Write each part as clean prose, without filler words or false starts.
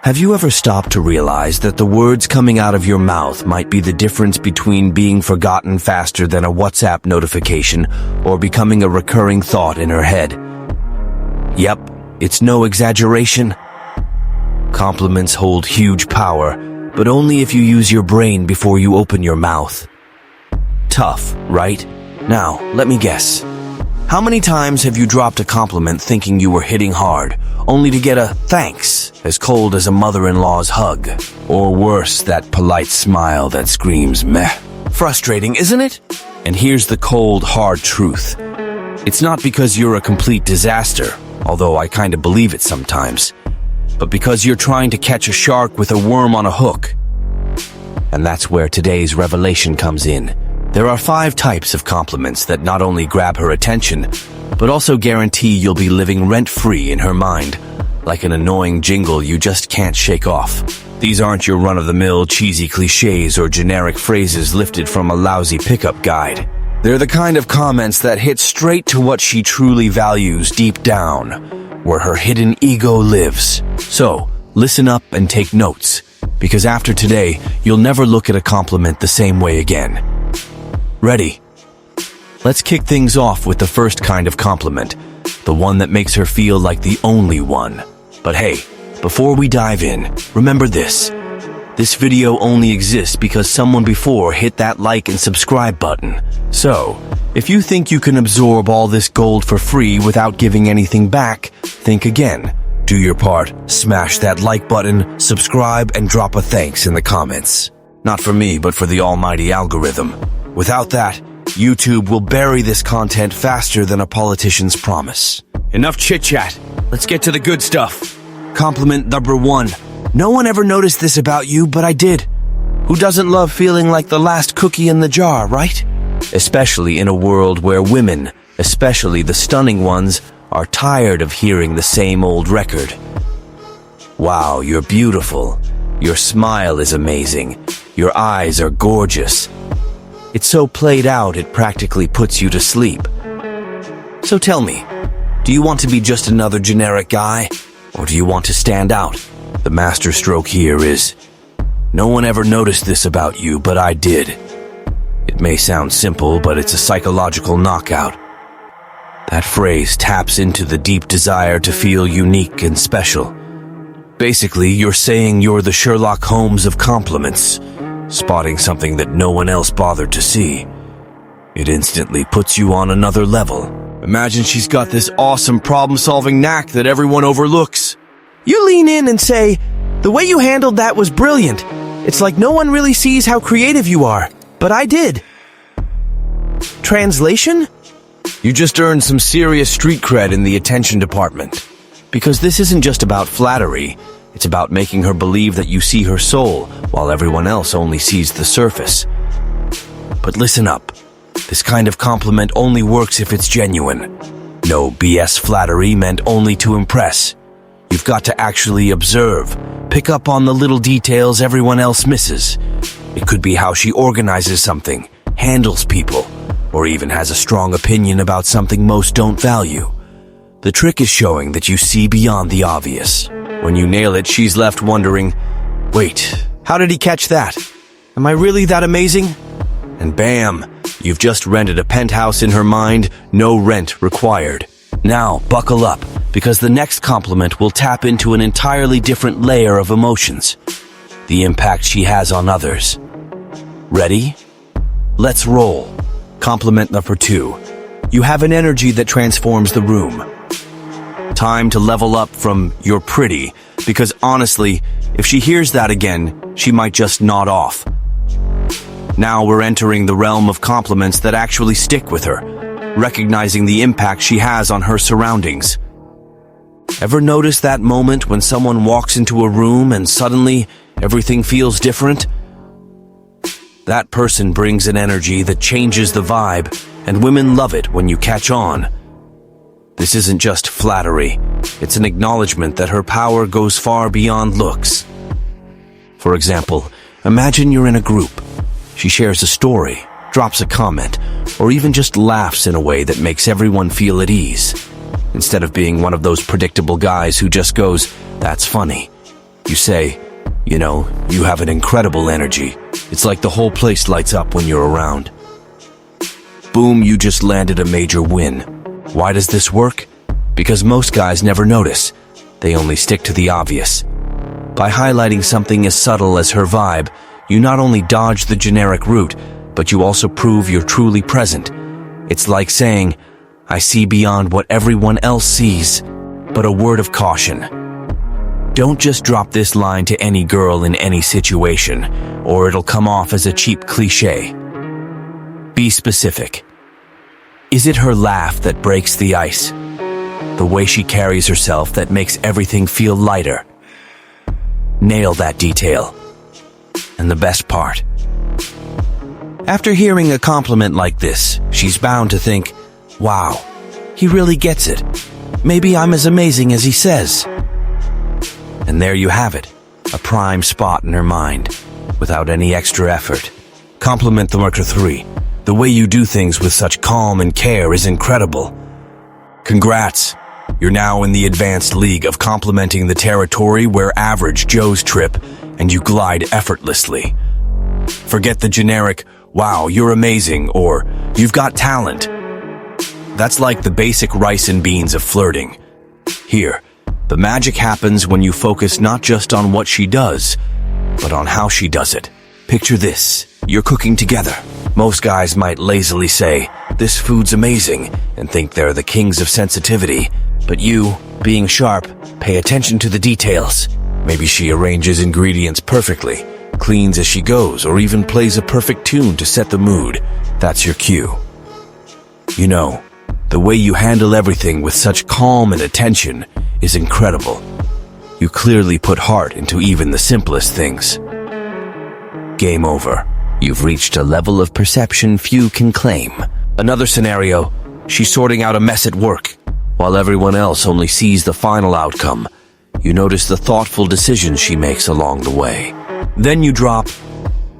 Have you ever stopped to realize that the words coming out of your mouth might be the difference between being forgotten faster than a WhatsApp notification or becoming a recurring thought in her head? Yep, it's no exaggeration. Compliments hold huge power, but only if you use your brain before you open your mouth. Tough, right? Now, let me guess. How many times have you dropped a compliment thinking you were hitting hard, only to get a thanks as cold as a mother-in-law's hug? Or worse, that polite smile that screams meh. Frustrating, isn't it? And here's the cold, hard truth. It's not because you're a complete disaster, although I kind of believe it sometimes, but because you're trying to catch a shark with a worm on a hook. And that's where today's revelation comes in. There are 5 types of compliments that not only grab her attention, but also guarantee you'll be living rent-free in her mind, like an annoying jingle you just can't shake off. These aren't your run-of-the-mill cheesy cliches or generic phrases lifted from a lousy pickup guide. They're the kind of comments that hit straight to what she truly values deep down, where her hidden ego lives. So, listen up and take notes, because after today, you'll never look at a compliment the same way again. Ready? Let's kick things off with the first kind of compliment, the one that makes her feel like the only one. But hey, before we dive in, remember this. This video only exists because someone before hit that like and subscribe button. So, if you think you can absorb all this gold for free without giving anything back, think again. Do your part, smash that like button, subscribe, and drop a thanks in the comments. Not for me, but for the almighty algorithm. Without that, YouTube will bury this content faster than a politician's promise. Enough chit-chat. Let's get to the good stuff. Compliment number 1. No one ever noticed this about you, but I did. Who doesn't love feeling like the last cookie in the jar, right? Especially in a world where women, especially the stunning ones, are tired of hearing the same old record. Wow, you're beautiful. Your smile is amazing. Your eyes are gorgeous. It's so played out it practically puts you to sleep. So tell me, do you want to be just another generic guy? Or do you want to stand out? The master stroke here is, no one ever noticed this about you, but I did. It may sound simple, but it's a psychological knockout. That phrase taps into the deep desire to feel unique and special. Basically, you're saying you're the Sherlock Holmes of compliments, spotting something that no one else bothered to see. It instantly puts you on another level. Imagine she's got this awesome problem-solving knack that everyone overlooks. You lean in and say, "The way you handled that was brilliant. It's like no one really sees how creative you are, but I did." Translation? You just earned some serious street cred in the attention department. Because this isn't just about flattery. It's about making her believe that you see her soul, while everyone else only sees the surface. But listen up. This kind of compliment only works if it's genuine. No BS flattery meant only to impress. You've got to actually observe, pick up on the little details everyone else misses. It could be how she organizes something, handles people, or even has a strong opinion about something most don't value. The trick is showing that you see beyond the obvious. When you nail it, she's left wondering, wait, how did he catch that? Am I really that amazing? And bam, you've just rented a penthouse in her mind, no rent required. Now, buckle up, because the next compliment will tap into an entirely different layer of emotions. The impact she has on others. Ready? Let's roll. Compliment number 2. You have an energy that transforms the room. Time to level up from "you're pretty," because honestly, if she hears that again, she might just nod off. Now we're entering the realm of compliments that actually stick with her, recognizing the impact she has on her surroundings. Ever notice that moment when someone walks into a room and suddenly everything feels different? That person brings an energy that changes the vibe, and women love it when you catch on. This isn't just flattery, it's an acknowledgement that her power goes far beyond looks. For example, imagine you're in a group. She shares a story, drops a comment, or even just laughs in a way that makes everyone feel at ease. Instead of being one of those predictable guys who just goes, "That's funny." You say, you have an incredible energy. It's like the whole place lights up when you're around. Boom, you just landed a major win. Why does this work? Because most guys never notice. They only stick to the obvious. By highlighting something as subtle as her vibe, you not only dodge the generic route, but you also prove you're truly present. It's like saying, I see beyond what everyone else sees. But a word of caution. Don't just drop this line to any girl in any situation, or it'll come off as a cheap cliché. Be specific. Is it her laugh that breaks the ice? The way she carries herself that makes everything feel lighter? Nail that detail. And the best part. After hearing a compliment like this, she's bound to think, wow, he really gets it. Maybe I'm as amazing as he says. And there you have it, a prime spot in her mind, without any extra effort. Compliment number 3. The way you do things with such calm and care is incredible. Congrats! You're now in the advanced league of complimenting the territory where average Joes trip, and you glide effortlessly. Forget the generic, wow, you're amazing, or you've got talent. That's like the basic rice and beans of flirting. Here, the magic happens when you focus not just on what she does, but on how she does it. Picture this, you're cooking together. Most guys might lazily say, this food's amazing, and think they're the kings of sensitivity. But you, being sharp, pay attention to the details. Maybe she arranges ingredients perfectly, cleans as she goes, or even plays a perfect tune to set the mood. That's your cue. The way you handle everything with such calm and attention is incredible. You clearly put heart into even the simplest things. Game over. You've reached a level of perception few can claim. Another scenario, she's sorting out a mess at work. While everyone else only sees the final outcome, you notice the thoughtful decisions she makes along the way. Then you drop,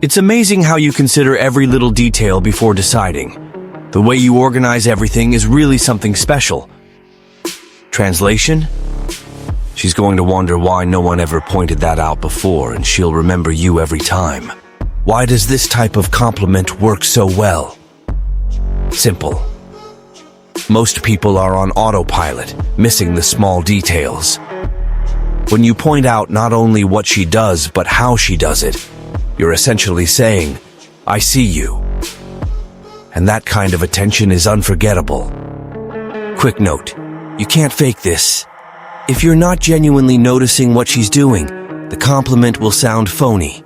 it's amazing how you consider every little detail before deciding. The way you organize everything is really something special. Translation? She's going to wonder why no one ever pointed that out before, and she'll remember you every time. Why does this type of compliment work so well? Simple. Most people are on autopilot, missing the small details. When you point out not only what she does, but how she does it, you're essentially saying, I see you. And that kind of attention is unforgettable. Quick note, you can't fake this. If you're not genuinely noticing what she's doing, the compliment will sound phony.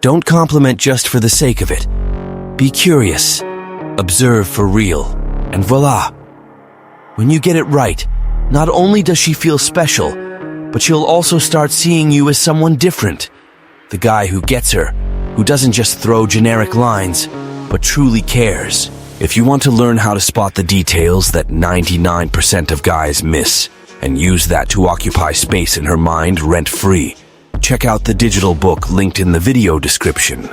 Don't compliment just for the sake of it. Be curious, observe for real, and voila. When you get it right, not only does she feel special, but she'll also start seeing you as someone different. The guy who gets her, who doesn't just throw generic lines, but truly cares. If you want to learn how to spot the details that 99% of guys miss, and use that to occupy space in her mind rent-free, check out the digital book linked in the video description.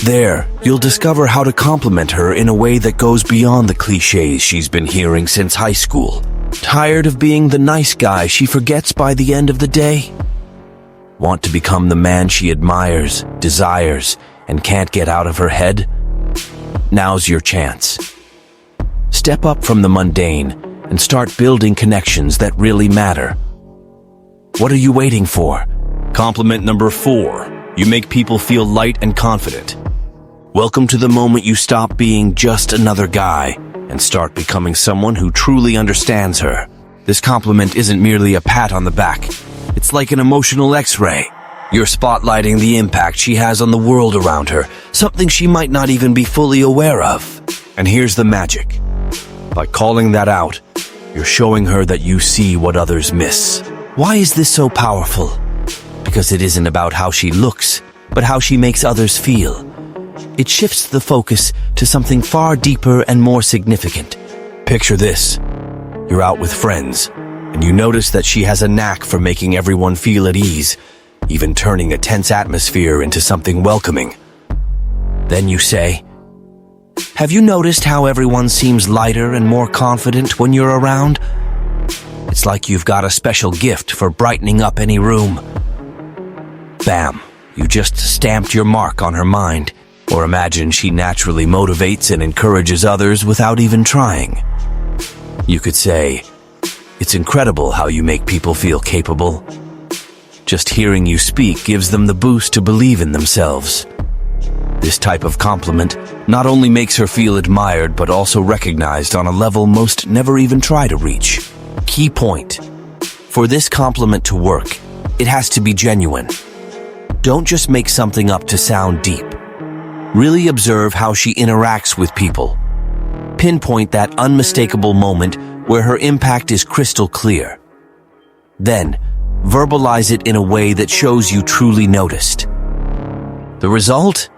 There, you'll discover how to compliment her in a way that goes beyond the cliches she's been hearing since high school. Tired of being the nice guy she forgets by the end of the day? Want to become the man she admires, desires, and can't get out of her head? Now's your chance. Step up from the mundane and start building connections that really matter. What are you waiting for? Compliment number 4. You make people feel light and confident. Welcome to the moment you stop being just another guy and start becoming someone who truly understands her. This compliment isn't merely a pat on the back. It's like an emotional X-ray. You're spotlighting the impact she has on the world around her, something she might not even be fully aware of. And here's the magic. By calling that out, you're showing her that you see what others miss. Why is this so powerful? Because it isn't about how she looks, but how she makes others feel. It shifts the focus to something far deeper and more significant. Picture this. You're out with friends, and you notice that she has a knack for making everyone feel at ease, even turning a tense atmosphere into something welcoming. Then you say, have you noticed how everyone seems lighter and more confident when you're around? It's like you've got a special gift for brightening up any room. Bam, you just stamped your mark on her mind. Or imagine she naturally motivates and encourages others without even trying. You could say, "It's incredible how you make people feel capable." Just hearing you speak gives them the boost to believe in themselves. This type of compliment not only makes her feel admired but also recognized on a level most never even try to reach. Key point. For this compliment to work, it has to be genuine. Don't just make something up to sound deep. Really observe how she interacts with people. Pinpoint that unmistakable moment where her impact is crystal clear. Then, verbalize it in a way that shows you truly noticed. The result?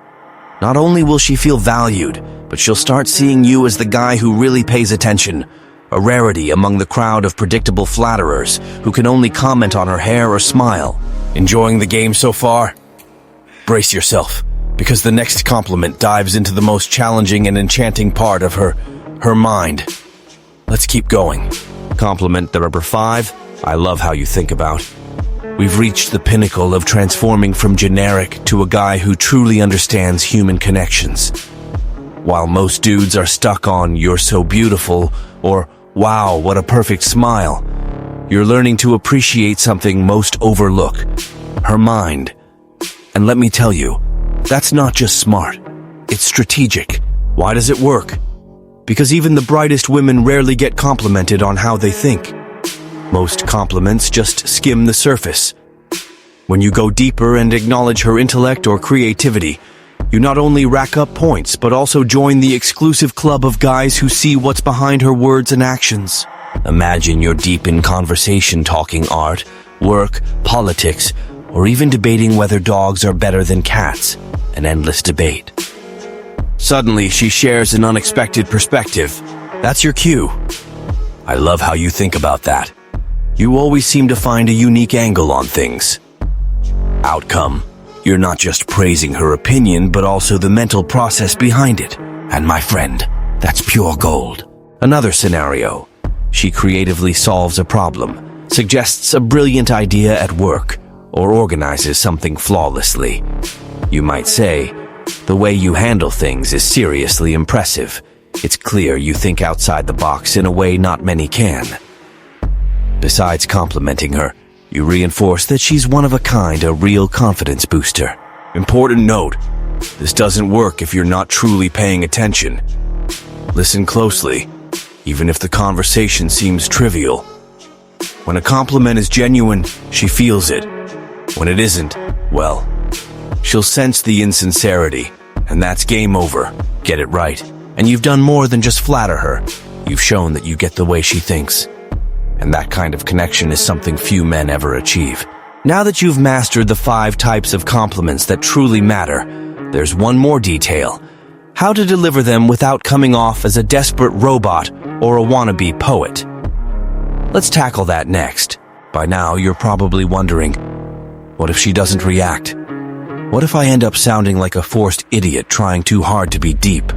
Not only will she feel valued, but she'll start seeing you as the guy who really pays attention, a rarity among the crowd of predictable flatterers who can only comment on her hair or smile. Enjoying the game so far? Brace yourself, because the next compliment dives into the most challenging and enchanting part of her mind. Let's keep going. Compliment number 5, I love how you think about. We've reached the pinnacle of transforming from generic to a guy who truly understands human connections. While most dudes are stuck on "you're so beautiful" or "wow, what a perfect smile," you're learning to appreciate something most overlook, her mind. And let me tell you, that's not just smart, it's strategic. Why does it work? Because even the brightest women rarely get complimented on how they think. Most compliments just skim the surface. When you go deeper and acknowledge her intellect or creativity, you not only rack up points, but also join the exclusive club of guys who see what's behind her words and actions. Imagine you're deep in conversation talking art, work, politics, or even debating whether dogs are better than cats, an endless debate. Suddenly, she shares an unexpected perspective. That's your cue. I love how you think about that. You always seem to find a unique angle on things. Outcome. You're not just praising her opinion, but also the mental process behind it. And my friend, that's pure gold. Another scenario. She creatively solves a problem, suggests a brilliant idea at work, or organizes something flawlessly. You might say, the way you handle things is seriously impressive. It's clear you think outside the box in a way not many can. Besides complimenting her, you reinforce that she's one of a kind, a real confidence booster. Important note, this doesn't work if you're not truly paying attention. Listen closely, even if the conversation seems trivial. When a compliment is genuine, she feels it. When it isn't, well, she'll sense the insincerity, and that's game over. Get it right. And you've done more than just flatter her. You've shown that you get the way she thinks. And that kind of connection is something few men ever achieve. Now that you've mastered the 5 types of compliments that truly matter, there's one more detail. How to deliver them without coming off as a desperate robot or a wannabe poet. Let's tackle that next. By now, you're probably wondering, what if she doesn't react? What if I end up sounding like a forced idiot trying too hard to be deep?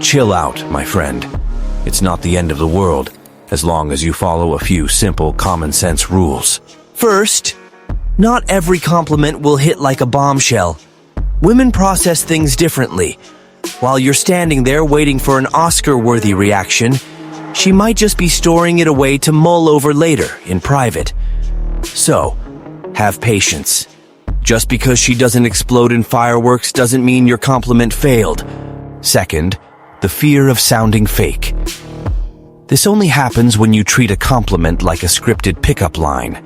Chill out, my friend. It's not the end of the world, as long as you follow a few simple common-sense rules. First, not every compliment will hit like a bombshell. Women process things differently. While you're standing there waiting for an Oscar-worthy reaction, she might just be storing it away to mull over later, in private. So, have patience. Just because she doesn't explode in fireworks doesn't mean your compliment failed. Second, the fear of sounding fake. This only happens when you treat a compliment like a scripted pickup line.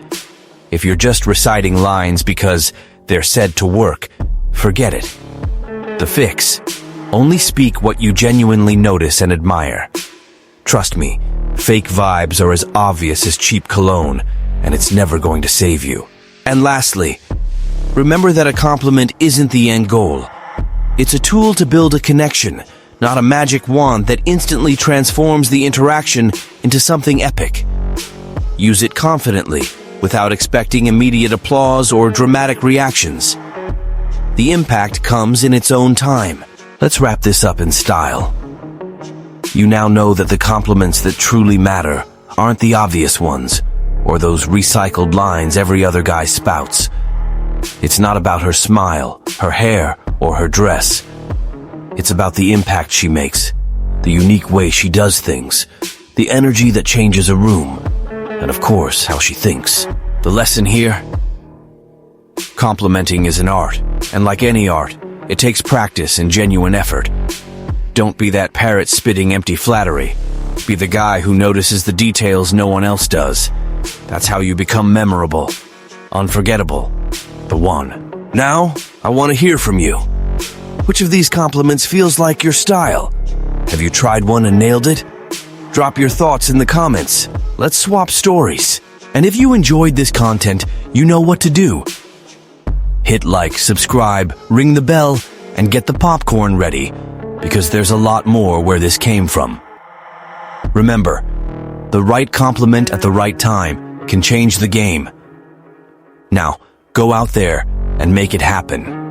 If you're just reciting lines because they're said to work, forget it. The fix: only speak what you genuinely notice and admire. Trust me, fake vibes are as obvious as cheap cologne, and it's never going to save you. And lastly, remember that a compliment isn't the end goal. It's a tool to build a connection, not a magic wand that instantly transforms the interaction into something epic. Use it confidently, without expecting immediate applause or dramatic reactions. The impact comes in its own time. Let's wrap this up in style. You now know that the compliments that truly matter aren't the obvious ones, or those recycled lines every other guy spouts. It's not about her smile, her hair, or her dress. It's about the impact she makes, the unique way she does things, the energy that changes a room, and of course, how she thinks. The lesson here? Complimenting is an art, and like any art, it takes practice and genuine effort. Don't be that parrot spitting empty flattery. Be the guy who notices the details no one else does. That's how you become memorable, unforgettable, the one. Now, I want to hear from you. Which of these compliments feels like your style? Have you tried one and nailed it? Drop your thoughts in the comments. Let's swap stories. And if you enjoyed this content, you know what to do. Hit like, subscribe, ring the bell, and get the popcorn ready, because there's a lot more where this came from. Remember, the right compliment at the right time can change the game. Now, go out there and make it happen.